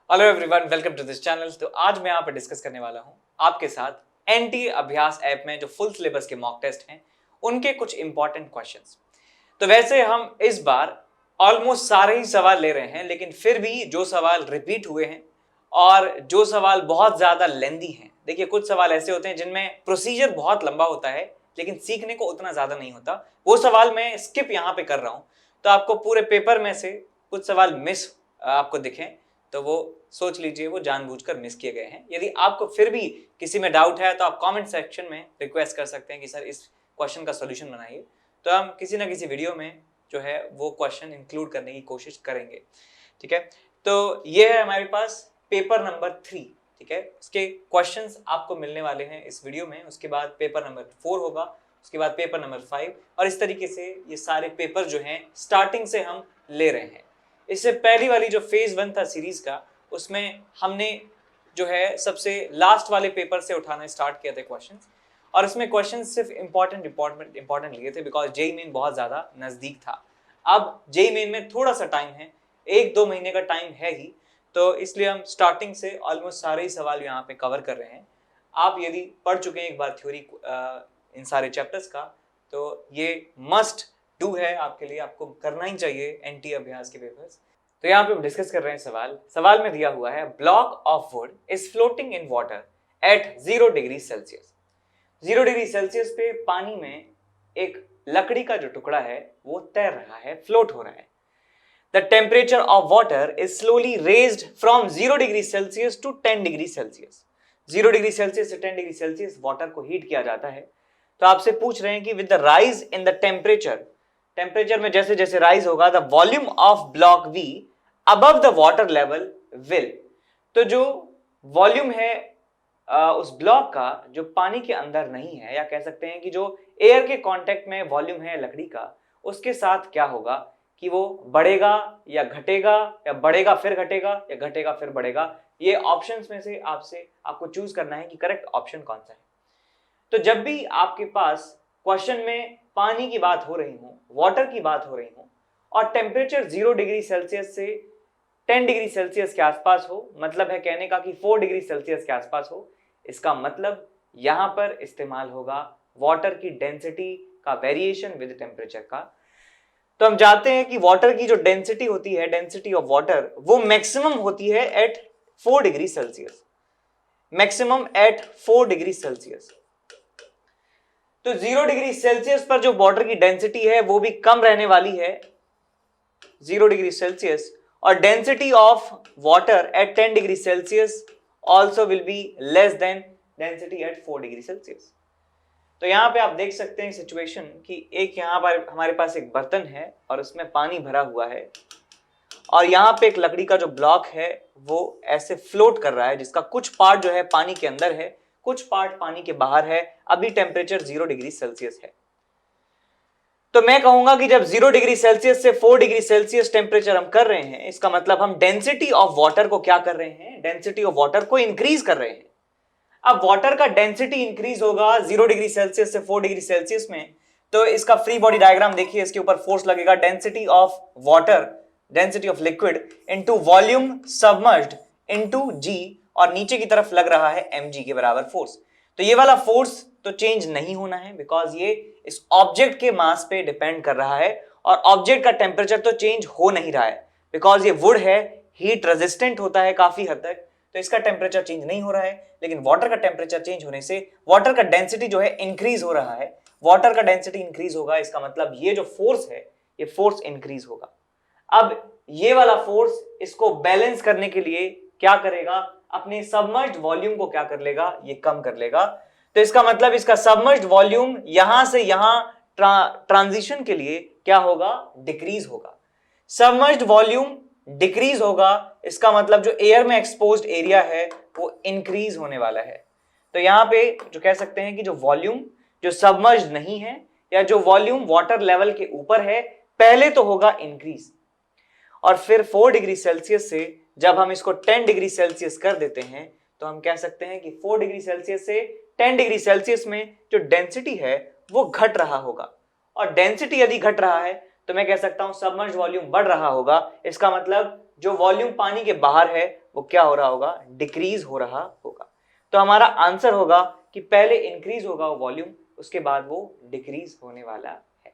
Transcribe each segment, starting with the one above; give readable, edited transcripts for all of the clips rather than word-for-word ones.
Hello everyone, welcome to this channel. तो आज मैं यहाँ पर डिस्कस करने वाला हूँ आपके साथ एनटी अभ्यास ऐप में जो फुल सिलेबस के मॉक टेस्ट हैं उनके कुछ इंपॉर्टेंट क्वेश्चंस। तो वैसे हम इस बार ऑलमोस्ट सारे ही सवाल ले रहे हैं, लेकिन फिर भी जो सवाल रिपीट हुए हैं और जो सवाल बहुत ज्यादा लेंदी हैं, देखिए कुछ सवाल ऐसे होते हैं जिनमें प्रोसीजर बहुत लंबा होता है लेकिन सीखने को उतना ज्यादा नहीं होता, वो सवाल मैं स्किप यहाँ पे कर रहा हूँ। तो आपको पूरे पेपर में से कुछ सवाल मिस आपको दिखें तो वो सोच लीजिए वो जानबूझकर मिस किए गए हैं। यदि आपको फिर भी किसी में डाउट है तो आप कमेंट सेक्शन में रिक्वेस्ट कर सकते हैं कि सर इस क्वेश्चन का सॉल्यूशन बनाइए, तो हम किसी ना किसी वीडियो में जो है वो क्वेश्चन इंक्लूड करने की कोशिश करेंगे। ठीक है, तो ये है हमारे पास पेपर नंबर 3। ठीक है, इसके क्वेश्चंस आपको मिलने वाले हैं इस वीडियो में। उसके बाद पेपर नंबर 4 होगा, उसके बाद पेपर नंबर 5, और इस तरीके से ये सारे पेपर जो हैं स्टार्टिंग से हम ले रहे हैं। इससे पहली वाली जो फेज 1 था सीरीज का, उसमें हमने जो है सबसे लास्ट वाले पेपर से उठाना स्टार्ट किया था क्वेश्चंस, और इसमें क्वेश्चंस सिर्फ इंपॉर्टेंट लिए थे बिकॉज जेईई मेन बहुत ज्यादा नजदीक था। अब जेईई मेन में थोड़ा सा टाइम है, 1-2 महीने का टाइम है ही, तो इसलिए हम स्टार्टिंग से ऑलमोस्ट सारे ही सवाल यहाँ पे कवर कर रहे हैं। आप यदि पढ़ चुके हैं एक बार थ्योरी इन सारे चैप्टर्स का, तो ये मस्ट डू है आपके लिए, आपको करना ही चाहिए एनटी अभ्यास के पेपर्स। तो यहाँ पे हम डिस्कस कर रहे हैं सवाल में दिया हुआ है block of would is floating in water at 0 degree Celsius. 0 degree Celsius पे पानी में एक लकड़ी का जो टुकड़ा है वो तैर रहा है, फ्लोट हो रहा है। The temperature of water is slowly raised from 0 degree Celsius to 10 degree Celsius. 0 degree Celsius से 10 डिग्री सेल्सियस वाटर को हीट किया जाता है। तो आपसे पूछ रहे हैं कि with the rise in the temperature में जैसे जैसे राइज होगा, the volume of block V above the water level will. तो जो वॉल्यूम है उस ब्लॉक का जो पानी के अंदर नहीं है, या कह सकते हैं कि जो एयर के कांटेक्ट में वॉल्यूम है लकड़ी का, उसके साथ क्या होगा कि वो बढ़ेगा या घटेगा, या बढ़ेगा फिर घटेगा, या घटेगा फिर बढ़ेगा। ये ऑप्शंस में से आपको चूज करना है कि करेक्ट ऑप्शन कौन सा है। तो जब भी आपके पास क्वेश्चन में पानी की बात हो रही हो, वाटर की बात हो रही हो, और टेम्परेचर 0 डिग्री सेल्सियस से 10 डिग्री सेल्सियस के आसपास हो, मतलब है कहने का कि 4 डिग्री सेल्सियस के आसपास हो, इसका मतलब यहां पर इस्तेमाल होगा वाटर की डेंसिटी का वेरिएशन विद टेम्परेचर का। तो हम जानते हैं कि वाटर की जो डेंसिटी होती है, डेंसिटी ऑफ वाटर, वो मैक्सिमम होती है at 4 degree Celsius, maximum at 4 degree Celsius. तो 0 डिग्री सेल्सियस पर जो वाटर की डेंसिटी है वो भी कम रहने वाली है 0 डिग्री सेल्सियस, और density of water at 10 degree Celsius also will be less than density at 4 degree Celsius. तो यहां पे आप देख सकते हैं सिचुएशन कि एक यहां पर हमारे पास एक बर्तन है और उसमें पानी भरा हुआ है, और यहां पे एक लकड़ी का जो ब्लॉक है वो ऐसे फ्लोट कर रहा है, जिसका कुछ पार्ट जो है पानी के अंदर है, कुछ पार्ट पानी के बाहर है। अभी टेम्परेचर 0 डिग्री सेल्सियस है। तो मैं कहूंगा कि जब 0 डिग्री सेल्सियस से 4 डिग्री सेल्सियस टेम्परेचर हम कर रहे हैं, इसका मतलब हम डेंसिटी ऑफ वाटर को क्या कर रहे हैं, डेंसिटी ऑफ वाटर को इंक्रीज कर रहे हैं। अब वाटर का डेंसिटी इंक्रीज होगा 0 डिग्री सेल्सियस से 4 डिग्री सेल्सियस में, तो इसका फ्री बॉडी डायग्राम देखिए, इसके ऊपर फोर्स लगेगा density of water, density of liquid into volume submerged into G, और नीचे की तरफ लग रहा है mg के बराबर फोर्स। तो ये वाला फोर्स तो चेंज नहीं होना है बिकॉज ये इस ऑब्जेक्ट के मास पे डिपेंड कर रहा है, और ऑब्जेक्ट का टेम्परेचर तो चेंज हो नहीं रहा है बिकॉज ये वुड है, हीट रेजिस्टेंट होता है काफी हद तक, तो इसका टेम्परेचर चेंज नहीं हो रहा है। लेकिन वाटर का टेम्परेचर चेंज होने से वाटर का डेंसिटी जो है इंक्रीज हो रहा है। वाटर का डेंसिटी इंक्रीज होगा, इसका मतलब ये जो फोर्स है ये फोर्स इंक्रीज होगा। अब ये वाला फोर्स इसको बैलेंस करने के लिए क्या करेगा, अपने सबमर्ज्ड वॉल्यूम को क्या कर लेगा, ये कम कर लेगा। तो इसका मतलब इसका सबमर्ज्ड वॉल्यूम यहां से यहां ट्रांजिशन के लिए क्या होगा, डिक्रीज होगा। सबमर्ज्ड वॉल्यूम डिक्रीज होगा, इसका मतलब जो एयर में एक्सपोज्ड एरिया है वो इंक्रीज होने वाला है। तो यहां पे जो कह सकते हैं कि जो वॉल्यूम जो सबमर्ज्ड नहीं है, या जो वॉल्यूम वाटर लेवल के ऊपर है, पहले तो होगा इंक्रीज, और फिर 4 डिग्री सेल्सियस से जब हम इसको 10 डिग्री सेल्सियस कर देते हैं, तो हम कह सकते हैं कि 4 डिग्री सेल्सियस से 10 डिग्री सेल्सियस में जो डेंसिटी है वो घट रहा होगा, और डेंसिटी यदि घट रहा है तो मैं कह सकता हूं सबमर्ज्ड वॉल्यूम बढ़ रहा होगा। इसका मतलब जो वॉल्यूम पानी के बाहर है वो क्या हो रहा होगा, डिक्रीज हो रहा होगा। तो हमारा आंसर होगा कि पहले इंक्रीज होगा वो वॉल्यूम, उसके बाद वो डिक्रीज होने वाला है।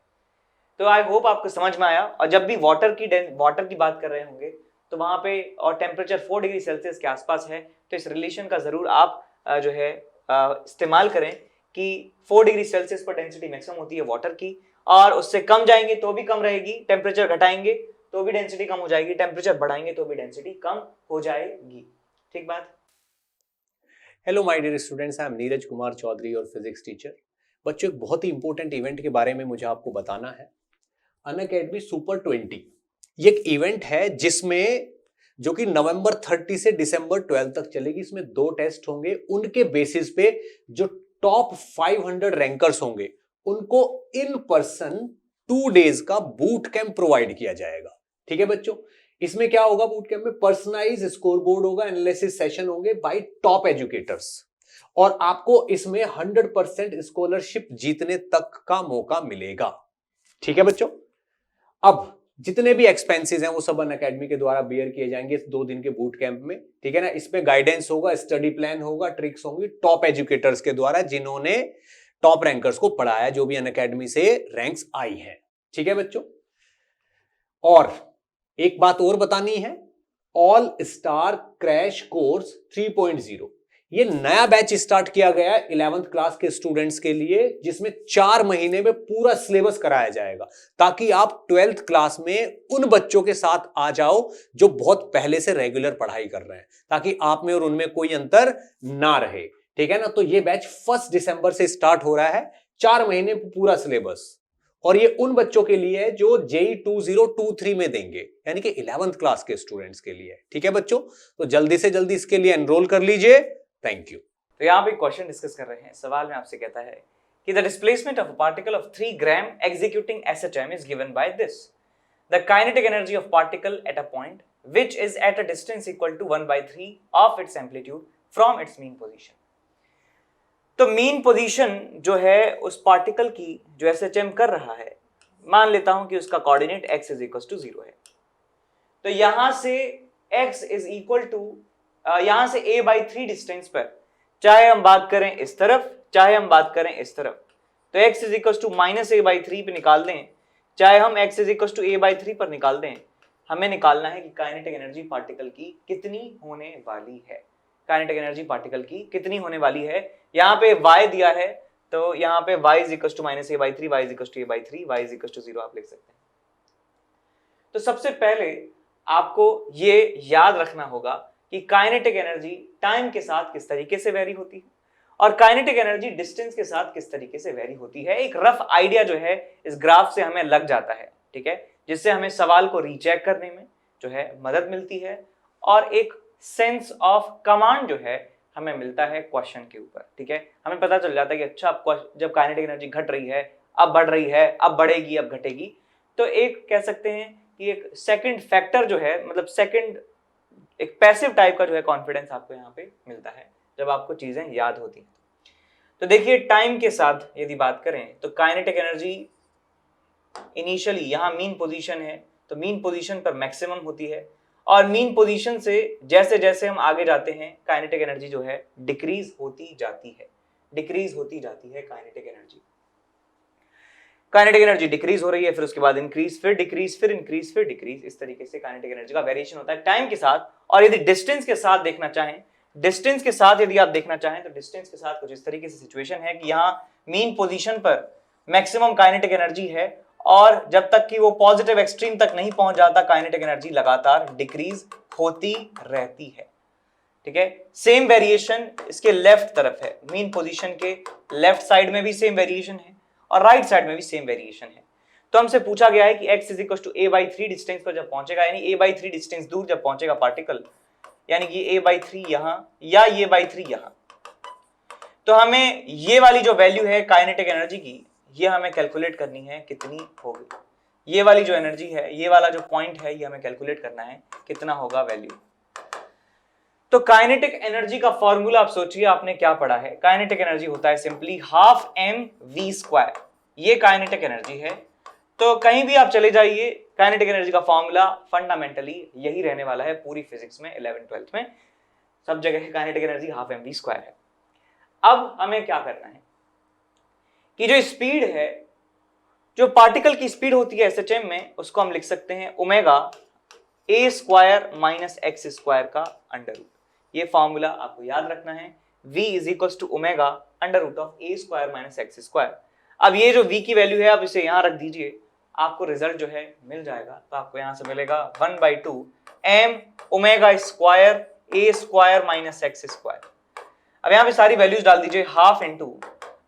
तो आई होप आपको समझ में आया। और जब भी वाटर की बात कर रहे होंगे तो वहां पे और टेम्परेचर 4 डिग्री सेल्सियस के आसपास है, तो इस रिलेशन का जरूर आप जो है इस्तेमाल करें कि 4 डिग्री सेल्सियस पर डेंसिटी मैक्सिमम होती है वाटर की, और उससे कम जाएंगे तो भी कम रहेगी, टेम्परेचर घटाएंगे तो भी डेंसिटी कम हो जाएगी, टेम्परेचर बढ़ाएंगे तो भी डेंसिटी कम हो जाएगी। ठीक बात। Hello my dear students, I am Neeraj Kumar Chaudhary और फिजिक्स टीचर। बच्चों, एक बहुत ही इंपॉर्टेंट इवेंट के बारे में मुझे आपको बताना है। अनअकैडमी सुपर 20 ये एक इवेंट है जिसमें जो कि नवंबर 30 से दिसंबर 12 तक चलेगी। इसमें 2 टेस्ट होंगे, उनके बेसिस पे जो टॉप 500 रैंकर्स होंगे उनको इन पर्सन 2 डेज का बूट कैंप प्रोवाइड किया जाएगा। ठीक है बच्चों, इसमें क्या होगा, बूट कैंप में पर्सनलाइज स्कोर बोर्ड होगा, एनालिसिस सेशन होंगे बाय टॉप एजुकेटर्स, और आपको इसमें 100% स्कॉलरशिप जीतने तक का मौका मिलेगा। ठीक है बच्चों, अब जितने भी एक्सपेंसेस हैं वो सब अनअकैडमी के द्वारा बियर किए जाएंगे इस 2 दिन के बूट कैंप में। ठीक है ना, इसमें गाइडेंस होगा, स्टडी प्लान होगा, ट्रिक्स होंगी टॉप एजुकेटर्स के द्वारा जिन्होंने टॉप रैंकर्स को पढ़ाया, जो भी अनअकैडमी से रैंक्स आई है। ठीक है बच्चों, और एक बात और बतानी है, ऑल स्टार क्रैश कोर्स 3.0 ये नया बैच स्टार्ट किया गया है 11th क्लास के स्टूडेंट्स के लिए, जिसमें 4 महीने में पूरा सिलेबस कराया जाएगा ताकि आप 12th क्लास में उन बच्चों के साथ आ जाओ जो बहुत पहले से रेगुलर पढ़ाई कर रहे हैं, ताकि आप में और उनमें कोई अंतर ना रहे। ठीक है ना, तो ये बैच 1 दिसंबर से स्टार्ट हो रहा है, 4 महीने पूरा सिलेबस, और ये उन बच्चों के लिए है जो JEE 2023 में देंगे, यानी कि 11th क्लास के स्टूडेंट्स के लिए। ठीक है बच्चों, तो जल्दी से जल्दी इसके लिए एनरोल कर लीजिए। Thank you. तो यहाँ पे क्वेश्चन डिस्कस कर रहे हैं। सवाल में आपसे कहता है कि the displacement of a particle of 3 gram executing atom is given by this. The kinetic energy of particle at a point which is at a distance equal to 1/3 of its amplitude from its mean position. तो mean position जो है उस particle की जो SHM कर रहा है, मान लेता हूं कि उसका coordinate x is equal to 0 है। तो यहां से x इज इक्वल टू यहां से a/3 डिस्टेंस पर, चाहे हम बात करें इस तरफ चाहे हम बात करें इस तरफ, तो x is equal to -a/3 पे निकाल दें, चाहे हम x is equal to a/3 पर निकाल दें, हमें निकालना है कि काइनेटिक एनर्जी पार्टिकल की कितनी होने वाली है। काइनेटिक एनर्जी पार्टिकल की कितनी होने वाली है। यहाँ पे y दिया है, तो यहाँ पे y is equal to -a/3, y is equal to a/3, y is equal to 0 आप लिख सकते हैं। तो सबसे पहले आपको ये याद रखना होगा कि काइनेटिक एनर्जी टाइम के साथ किस तरीके से वेरी होती है और काइनेटिक एनर्जी डिस्टेंस के साथ किस तरीके से वेरी होती है। एक रफ आइडिया जो है इस ग्राफ से हमें लग जाता है, ठीक है, जिससे हमें सवाल को रीचेक करने में जो है मदद मिलती है और एक सेंस ऑफ कमांड जो है हमें मिलता है क्वेश्चन के ऊपर। ठीक है, हमें पता चल जाता है कि अच्छा अब जब काइनेटिक एनर्जी घट रही है, अब बढ़ रही है, अब बढ़ेगी, अब घटेगी, तो एक कह सकते हैं कि एक सेकंड फैक्टर जो है, मतलब सेकंड एक पैसिव टाइप का जो है कॉन्फिडेंस आपको यहाँ पे मिलता है जब आपको चीजें याद होती हैं। तो देखिए टाइम के साथ यदि बात करें तो काइनेटिक एनर्जी इनिशियली यहाँ मीन पोजीशन है, तो मीन पोजीशन पर मैक्सिमम होती है और मीन पोजीशन से जैसे जैसे हम आगे जाते हैं काइनेटिक एनर्जी जो है डिक्रीज होती जाती है, डिक्रीज होती जाती है kinetic energy. Kinetic energy decrease हो रही है, फिर उसके बाद इंक्रीज, फिर डिक्रीज, फिर इंक्रीज, फिर डिक्रीज, इस तरीके से काइनेटिक एनर्जी का वेरिएशन होता है टाइम के साथ। और यदि डिस्टेंस के साथ देखना चाहें, डिस्टेंस के साथ यदि आप देखना चाहें तो डिस्टेंस के साथ कुछ इस तरीके से सिचुएशन है कि यहाँ मीन पोजीशन पर मैक्सिमम काइनेटिक एनर्जी है और जब तक कि वो पॉजिटिव एक्सट्रीम तक नहीं पहुंच जाता काइनेटिक एनर्जी लगातार डिक्रीज होती रहती है। ठीक है, सेम वेरिएशन इसके लेफ्ट तरफ है, मीन पोजीशन के लेफ्ट साइड में भी सेम वेरिएशन है और राइट साइड में भी सेम वेरिएशन है। तो हमसे पूछा गया है कि x is equal to a/3 distance पर जब पहुंचेगा, यानी a/3 डिस्टेंस दूर जब पहुंचेगा पार्टिकल, यानी कि a/3 यहां या a/3 यहां, तो हमें ये वाली जो वैल्यू है काइनेटिक एनर्जी की, ये हमें कैलकुलेट करनी है कितनी होगी। ये वाली जो एनर्जी है, ये वाला जो पॉइंट है, ये हमें कैलकुलेट करना है कितना होगा वैल्यू। तो काइनेटिक एनर्जी का फॉर्मूला आप सोचिए आपने क्या पढ़ा है। काइनेटिक एनर्जी होता है सिंपली ½ mv²। ये काइनेटिक एनर्जी है तो कहीं भी आप चले जाइए, काइनेटिक एनर्जी का फॉर्मूला फंडामेंटली यही रहने वाला है पूरी फिजिक्स में, 11th-12th में सब जगह काइनेटिक एनर्जी हाफ mv² है। अब हमें क्या करना है कि जो स्पीड है, जो पार्टिकल की स्पीड होती है SHM में, उसको हम लिख सकते हैं ओमेगा a² - x² का अंडर रूट। ये फॉर्मूला आपको याद रखना है, v = ओमेगा √a² - x²। अब ये जो v की वैल्यू है आप इसे यहां रख दीजिए, आपको रिजल्ट जो है मिल जाएगा। तो आपको यहां से मिलेगा 1/2 m omega square a² - x²। अब यहां पे सारी वैल्यूज डाल दीजिए, हाफ इंटू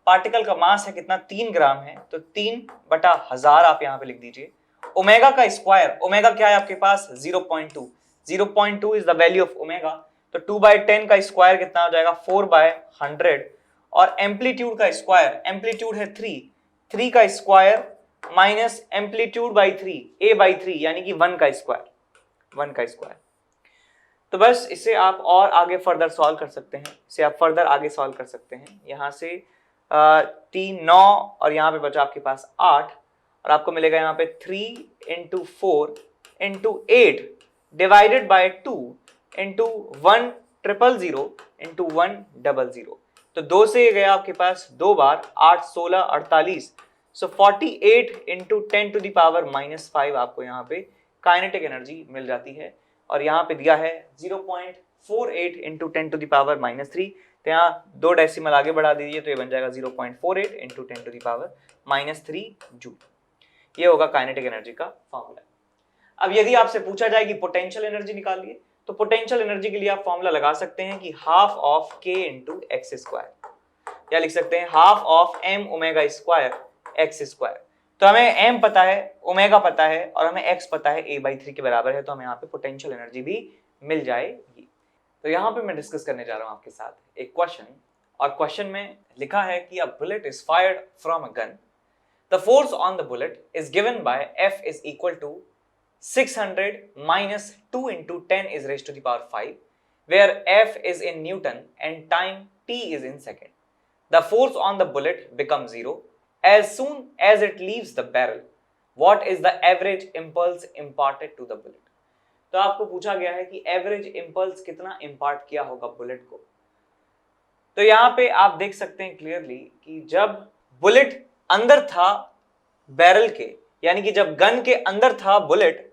पार्टिकल का मास है कितना, 3 ग्राम है, तो 3/1000 आप यहां पे लिख दीजिए। ओमेगा का स्क्वायर, ओमेगा क्या है आपके पास 0.2, 0.2 is the value of omega, तो 2/10 का स्क्वायर कितना हो जाएगा 4/100, और एम्पलीट्यूड का स्क्वायर, एम्पलीट्यूड है 3 का square minus amplitude by 3, a/3 यानी कि 1 का स्क्वायर। तो बस इसे आप और आगे फर्दर सॉल्व कर सकते हैं, इसे आप फर्दर आगे सॉल्व कर सकते हैं। यहाँ से 3 9 और यहाँ पे बचा आपके पास 8, और आपको मिलेगा यहाँ पे 3 × 4 × 8 डिवाइडेड बाय 2 × 1,000 × 1,000। तो 2 से ये गया आपके पास 2 बार, 8 16 48, सो 48 × 10⁻⁻5 आपको यहाँ पे काइनेटिक एनर्जी मिल जाती है। और यहाँ पे दिया है 0.48 × 10⁻⁻3, तो यहाँ 2 डेसिमल आगे बढ़ा दीजिए तो ये बन जाएगा 0.48 × 10⁻⁻3 जूल। ये होगा काइनेटिक एनर्जी का फॉर्मूला। अब यदि आपसे पूछा जाए कि पोटेंशियल एनर्जी निकालिए, तो पोटेंशियल एनर्जी के लिए आप फॉर्मूला लगा सकते हैं कि हाफ ऑफ k × x², या लिख सकते हैं हाफ ऑफ m ओमेगा² x²। तो हमें m पता है, ओमेगा पता है, और हमें x पता है a/3 के बराबर है, तो हमें यहाँ पे पोटेंशियल एनर्जी भी मिल जाएगी। तो यहाँ पे मैं डिस्कस करने जा रहा हूँ आपके साथ एक क्वेश्चन, और क्वेश्चन में लिखा है कि a bullet is fired from a gun, the force on the bullet is given bye F = 600 - 2 × 10⁻⁵, where F is in Newton and time t is in second. The force on the bullet becomes 0 as soon as it leaves the barrel. What is the average impulse imparted to the bullet? तो आपको पूछा गया है कि average impulse कितना इंपार्ट किया होगा bullet को। तो यहाँ पे आप देख सकते हैं क्लियरली कि जब बुलेट अंदर था बैरल के, यानी कि जब गन के अंदर था बुलेट,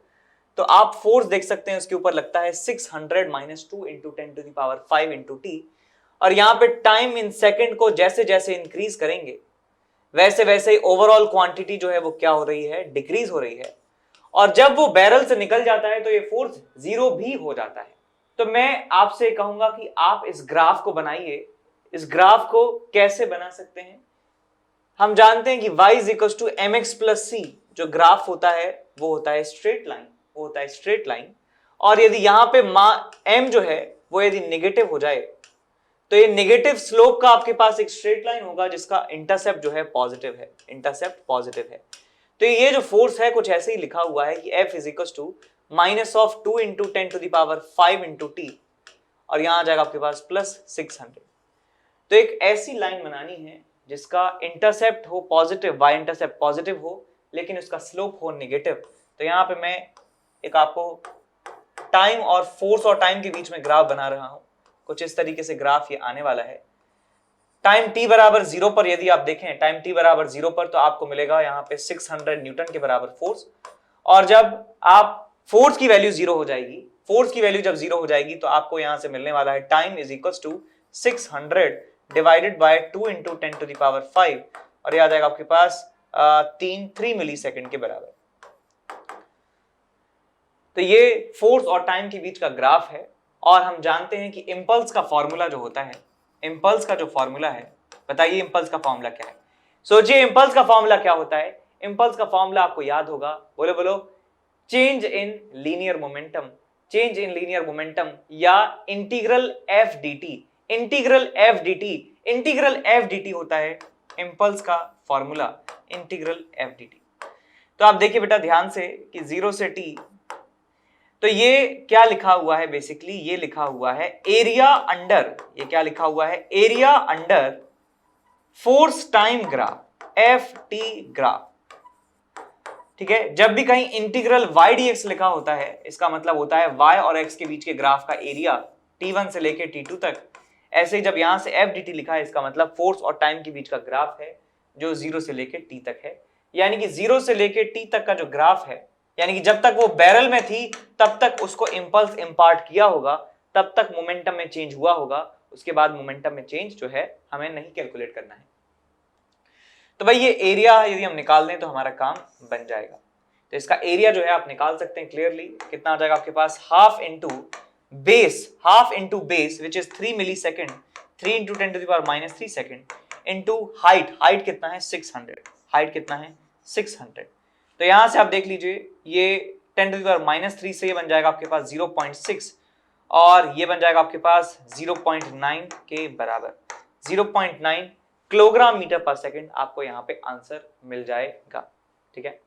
तो आप फोर्स देख सकते हैं उसके ऊपर लगता है 600 - 2 × 10⁵ × t, और यहाँ पे टाइम इन सेकंड को जैसे जैसे इंक्रीज करेंगे वैसे वैसे ओवरऑल क्वांटिटी जो है वो क्या हो रही है, डिक्रीज हो रही है, और जब वो बैरल से निकल जाता है तो ये फोर्स 0 भी हो जाता है। तो मैं आपसे कहूंगा कि आप इस ग्राफ को बनाइए। इस ग्राफ को कैसे बना सकते हैं, हम जानते हैं कि y = mx + c जो ग्राफ होता है वो होता है स्ट्रेट लाइन, और यदि यहाँ पे m जो है वो यदि नेगेटिव हो जाए तो ये नेगेटिव स्लोप का आपके पास एक स्ट्रेट लाइन होगा जिसका इंटरसेप्ट जो है पॉजिटिव है, तो ये जो फोर्स है कुछ ऐसे ही लिखा हुआ है कि F = -2 × 10⁵ × t, और यहां आ जाएगा आपके पास +600। तो एक ऐसी लाइन बनानी है जिसका इंटरसेप्ट हो पॉजिटिव, y इंटरसेप्ट पॉजिटिव हो, लेकिन उसका स्लोप हो नेगेटिव। तो यहाँ पे मैं एक आपको टाइम और फोर्स और टाइम के बीच में ग्राफ बना रहा हूं। कुछ इस तरीके से ग्राफ ये आने वाला है। टाइम t = 0 पर यदि आप देखें, टाइम t = 0 पर, तो आपको मिलेगा यहाँ पे 600 न्यूटन के बराबर फोर्स, और जब आप फोर्स की वैल्यू 0 हो जाएगी, फोर्स की वैल्यू जब 0 हो जाएगी तो आपको यहाँ से मिलने वाला है टाइम = 600 डिवाइडेड बाय 2 × 10⁵, और ये आ जाएगा आपके पास 3 मिलीसेकंड के बराबर। तो ये फोर्स और टाइम के बीच का ग्राफ है, और हम जानते हैं कि इंपल्स का फॉर्मूला जो होता है, इंपल्स का जो फॉर्मूला है, बताइए इंपल्स का फॉर्मूला क्या है। सोचिए इंपल्स का फॉर्मूला क्या होता है। इंपल्स का फॉर्मूला आपको याद होगा, बोलो चेंज इन लीनियर मोमेंटम या इंटीग्रल एफ डी टी होता है इंपल्स का formula, integral F D T. तो आप देखिए बेटा ध्यान से कि 0 से t, तो ये क्या लिखा हुआ है, बेसिकली ये लिखा हुआ है एरिया अंडर, ये क्या लिखा हुआ है, area under force time graph, F T graph. ठीक है, जब भी कहीं इंटीग्रल y dx लिखा होता है इसका मतलब होता है y और x के बीच के ग्राफ का एरिया t1 से लेके t2 तक। ऐसे ही जब यहां से f dt लिखा है इसका मतलब फोर्स और टाइम के बीच का ग्राफ है जो 0 से लेके t तक है। यानी कि 0 से लेके t तक का जो ग्राफ है, यानी कि जब तक वो बैरल में थी तब तक उसको इंपल्स इंपार्ट किया होगा, तब तक मोमेंटम में चेंज हुआ होगा, उसके बाद मोमेंटम में चेंज जो है हमें नहीं कैलकुलेट करना है। तो भाई ये एरिया यदि हम निकाल दें तो हमारा काम बन जाएगा। तो इसका एरिया जो है आप निकाल सकते हैं क्लियरली, कितना आ जाएगा आपके पास, half into base which is 3 millisecond, 3 into 10 to the power minus 3 second into height कितना है 600, हाइट कितना है 600। तो यहां से आप देख लीजिए ये 10 टू द पावर माइनस 3 से ये बन जाएगा आपके पास 0.6 और ये बन जाएगा आपके पास 0.9 के बराबर, 0.9 किलोग्राम मीटर पर सेकंड आपको यहाँ पे आंसर मिल जाएगा। ठीक है,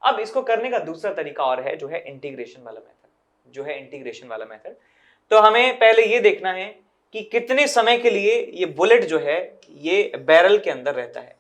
अब इसको करने का दूसरा तरीका और है जो है इंटीग्रेशन वाला मेथड, तो हमें पहले ये देखना है कि कितने समय के लिए ये बुलेट जो है ये बैरल के अंदर रहता है।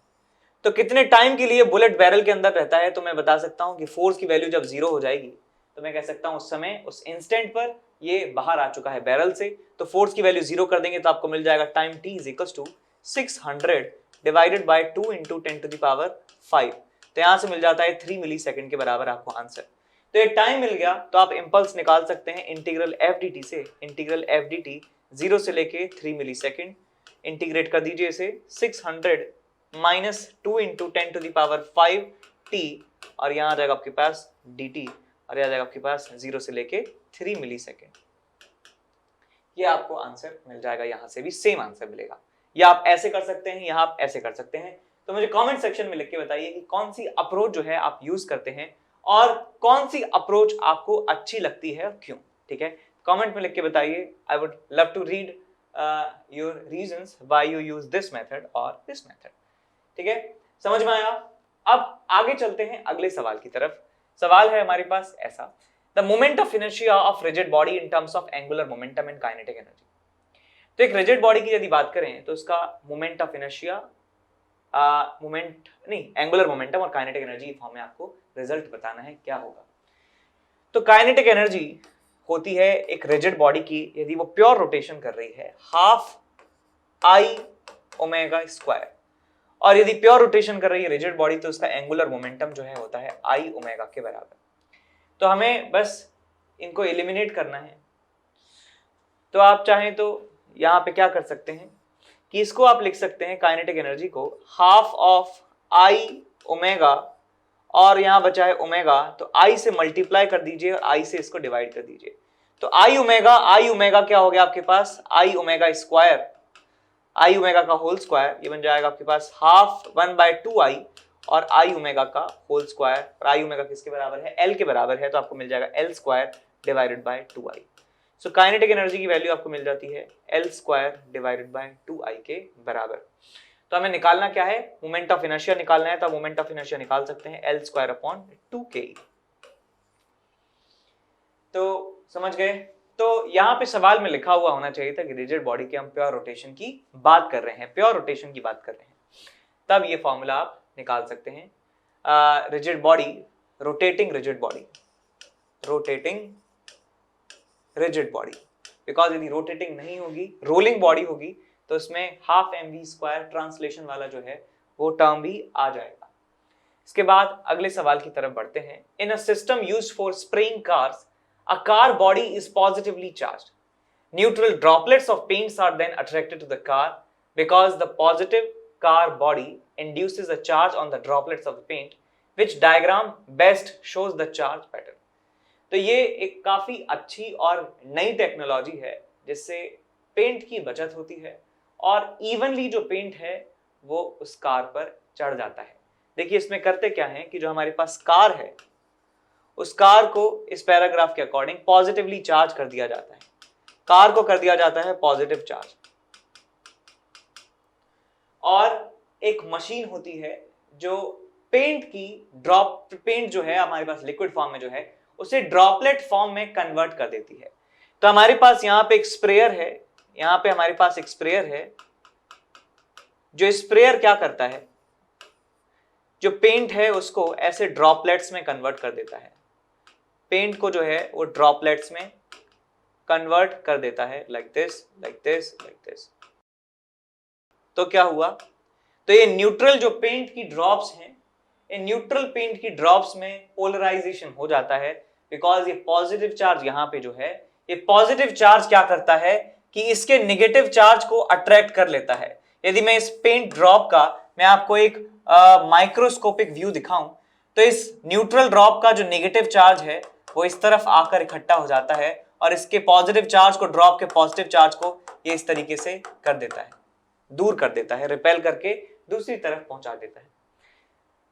तो कितने टाइम के लिए बुलेट बैरल के अंदर रहता है, तो मैं बता सकता हूं कि फोर्स की वैल्यू जब 0 हो जाएगी तो मैं कह सकता हूं उस समय, उस इंस्टेंट पर ये बाहर आ चुका है बैरल से, तो फोर्स की वैल्यू 0 कर देंगे तो आपको मिल जाएगा time t is equal to 600 divided by 2 into 10 to the power 5। तो यहां से मिल जाता है 3 मिली सेकेंड के बराबर आपको आंसर। तो ये टाइम मिल गया तो आप इंपल्स निकाल सकते हैं इंटीग्रल एफ डी टी से, इंटीग्रल एफ डी टी 0 से लेके 3 मिली सेकेंड, इंटीग्रेट कर दीजिए इसे 600 minus 2 into 10 to the power 5 T, और यहाँ आ जाएगा आपके पास डी टी, और यह आ जाएगा आपके पास 0 से लेके 3 मिली सेकेंड। ये आपको आंसर मिल जाएगा, यहां से भी सेम आंसर मिलेगा। या आप ऐसे कर सकते हैं या आप ऐसे कर सकते हैं। तो मुझे कमेंट सेक्शन में लिख के बताइए कि कौन सी अप्रोच जो है आप यूज करते हैं और कौन सी अप्रोच आपको अच्छी लगती है और क्यों। ठीक है, कमेंट में लिख के बताइए। I would love to read your reasons why you use this method और दिस मेथड। ठीक है, समझ में आया। अब आगे चलते हैं अगले सवाल की तरफ। सवाल है हमारे पास ऐसा, the moment of inertia of rigid body in terms of angular momentum and kinetic energy. तो एक रिजिड बॉडी की यदि बात करें तो उसका moment of inertia, angular momentum और काइनेटिक एनर्जी फॉर्म में आपको रिजल्ट बताना है क्या होगा। तो काइनेटिक एनर्जी होती है एक रिजिड बॉडी की, यदि वो प्योर रोटेशन कर रही है, हाफ आई ओमेगा स्क्वायर, और यदि प्योर रोटेशन कर रही है रिजिड बॉडी तो उसका एंगुलर मोमेंटम जो है होता है आई ओमेगा के बराबर। तो हमें बस इनको एलिमिनेट करना है। तो आप चाहें तो यहां पे क्या कर सकते हैं कि इसको आप लिख सकते हैं काइनेटिक एनर्जी को हाफ ऑफ आई ओमेगा, और यहां बचा है ओमेगा, तो आई से मल्टीप्लाई कर दीजिए और आई से इसको डिवाइड कर दीजिए। तो आई ओमेगा क्या हो गया आपके पास, आई ओमेगा स्क्वायर, आई ओमेगा का होल स्क्वायर, ये बन जाएगा आपके पास हाफ 1/2 आई और आई ओमेगा का होल स्क्वायर, और आई ओमेगा किसके बराबर है, एल के बराबर है, तो आपको मिल जाएगा L square divided by 2i। So kinetic energy की वैल्यू आपको मिल जाती है L square divided by 2i के बराबर। तो हमें निकालना क्या है, मोमेंट ऑफ इनर्शिया निकालना है, तो मोमेंट ऑफ इनर्शिया निकाल सकते हैं एल स्क्वायर अपॉन 2k। तो समझ गए। तो यहाँ पे सवाल में लिखा हुआ होना चाहिए था कि रिजिड बॉडी के हम प्योर रोटेशन की बात कर रहे हैं, प्योर रोटेशन की बात कर रहे हैं, तब ये फॉर्मूला आप निकाल सकते हैं। Rigid body, rotating rigid body, rotating rigid body, because यदि रोटेटिंग नहीं होगी, रोलिंग बॉडी होगी, तो इसमें half M V square translation वाला जो है वो टर्म भी आ जाएगा। इसके बाद अगले सवाल की तरफ बढ़ते हैं। In a system used for spraying cars, a car body is positively charged. Neutral droplets of paints are then attracted to the car because the positive car body induces a charge on the droplets of the paint, which diagram best shows the charge pattern. तो ये एक काफी अच्छी और नई technology है जिससे paint की बचत होती है और इवनली जो पेंट है वो उस कार पर चढ़ जाता है। देखिए इसमें करते क्या है कि जो हमारे पास कार है उस कार को इस पैराग्राफ के अकॉर्डिंग पॉजिटिवली चार्ज कर दिया जाता है, कार को कर दिया जाता है पॉजिटिव चार्ज, और एक मशीन होती है जो पेंट की पेंट जो है हमारे पास लिक्विड फॉर्म में जो है उसे ड्रॉपलेट फॉर्म में कन्वर्ट कर देती है। तो हमारे पास यहाँ पे एक स्प्रेयर है, यहाँ पे हमारे पास एक स्प्रेयर है, जो स्प्रेयर क्या करता है, जो पेंट है उसको ऐसे ड्रॉपलेट्स में कन्वर्ट कर देता है, पेंट को जो है वो ड्रॉपलेट्स में कन्वर्ट कर देता है, like this like this like this. तो क्या हुआ, तो ये न्यूट्रल जो पेंट की ड्रॉप्स हैं, इन न्यूट्रल पेंट की ड्रॉप्स में पोलराइजेशन हो जाता है, बिकॉज ये पॉजिटिव चार्ज यहाँ पे जो है, ये पॉजिटिव चार्ज क्या करता है कि इसके नेगेटिव चार्ज को अट्रैक्ट कर लेता है। यदि मैं इस पेंट ड्रॉप का मैं आपको एक माइक्रोस्कोपिक व्यू दिखाऊं, तो इस न्यूट्रल ड्रॉप का जो नेगेटिव चार्ज है वो इस तरफ आकर इकट्ठा हो जाता है और इसके पॉजिटिव चार्ज को, ड्रॉप के पॉजिटिव चार्ज को ये इस तरीके से कर देता है, दूर कर देता है, रिपेल करके दूसरी तरफ पहुंचा देता है।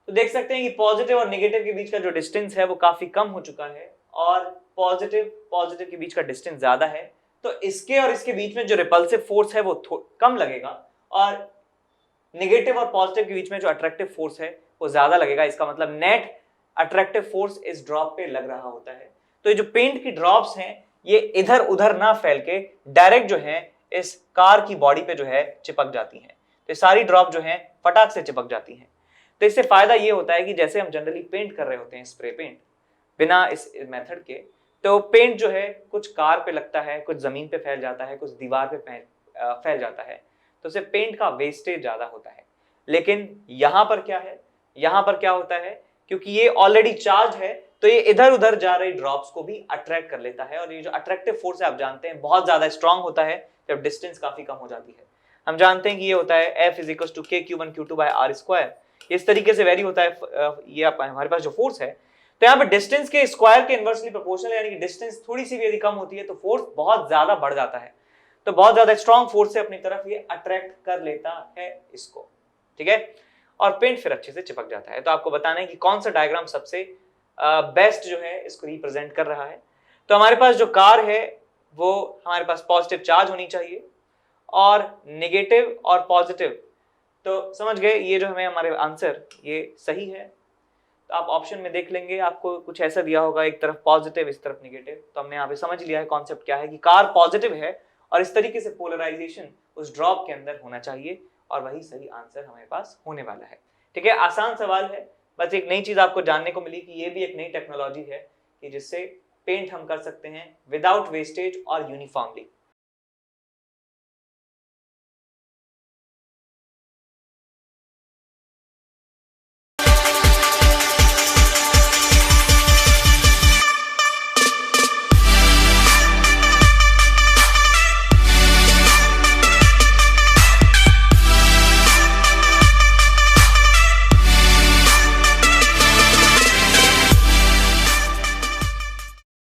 तो देख सकते हैं कि पॉजिटिव और नेगेटिव के बीच का जो डिस्टेंस है वो काफी कम हो चुका है और पॉजिटिव के बीच का डिस्टेंस ज्यादा है, तो इसके और इसके बीच में जो रिपल्सिव फोर्स है वो कम लगेगा और नेगेटिव और पॉजिटिव के बीच में जो अट्रैक्टिव फोर्स है वो ज्यादा लगेगा। इसका मतलब नेट अट्रैक्टिव फोर्स इस ड्रॉप पे लग रहा होता है। तो ये जो पेंट की ड्रॉप्स हैं ये इधर उधर ना फैल के डायरेक्ट जो है इस कार की बॉडी पे जो है चिपक जाती हैं। तो सारी ड्रॉप जो है फटाक से चिपक जाती हैं। तो इससे फायदा ये होता है कि जैसे हम जनरली पेंट कर रहे होते हैं, स्प्रे पेंट, बिना इस मेथड के, तो पेंट जो है कुछ कार पे लगता है, कुछ जमीन पे फैल जाता है, कुछ दीवार पे फैल जाता है, तो उससे पेंट का वेस्टेज ज्यादा होता है। लेकिन यहाँ पर क्या है, यहाँ पर क्या होता है, क्योंकि ये ऑलरेडी चार्ज है तो ये इधर उधर जा रही ड्रॉप्स को भी अट्रैक्ट कर लेता है और ये जो अट्रैक्टिव फोर्स है आप जानते हैं बहुत ज्यादा स्ट्रांग होता है जब डिस्टेंस काफी कम हो जाती है। हम जानते हैं कि ये होता है F = k3 इस तरीके से वेरी होता है ये हमारे पास जो फोर्स है। तो यहाँ पे डिस्टेंस के स्क्वायर के इनवर्सली प्रोपोर्शनल, यानी कि डिस्टेंस थोड़ी सी भी यदि कम होती है तो फोर्स बहुत ज्यादा बढ़ जाता है। तो बहुत ज्यादा स्ट्रांग फोर्स से अपनी तरफ ये अट्रैक्ट कर लेता है इसको, ठीक है, और पेंट फिर अच्छे से चिपक जाता है। तो आपको बताना है कि कौन सा डायग्राम सबसे बेस्ट जो है इसको रिप्रेजेंट कर रहा है। तो हमारे पास जो कार है वो हमारे पास पॉजिटिव चार्ज होनी चाहिए और नेगेटिव और पॉजिटिव, तो समझ गए ये जो हमें हमारे आंसर ये सही है। तो आप ऑप्शन में देख लेंगे आपको कुछ ऐसा दिया होगा, एक तरफ पॉजिटिव इस तरफ नेगेटिव। तो हमने यहाँ पे समझ लिया है कॉन्सेप्ट क्या है कि कार पॉजिटिव है और इस तरीके से पोलराइजेशन उस ड्रॉप के अंदर होना चाहिए और वही सही आंसर हमारे पास होने वाला है। ठीक है, आसान सवाल है, बस एक नई चीज आपको जानने को मिली कि ये भी एक नई टेक्नोलॉजी है कि जिससे पेंट हम कर सकते हैं विदाउट वेस्टेज और यूनिफॉर्मली।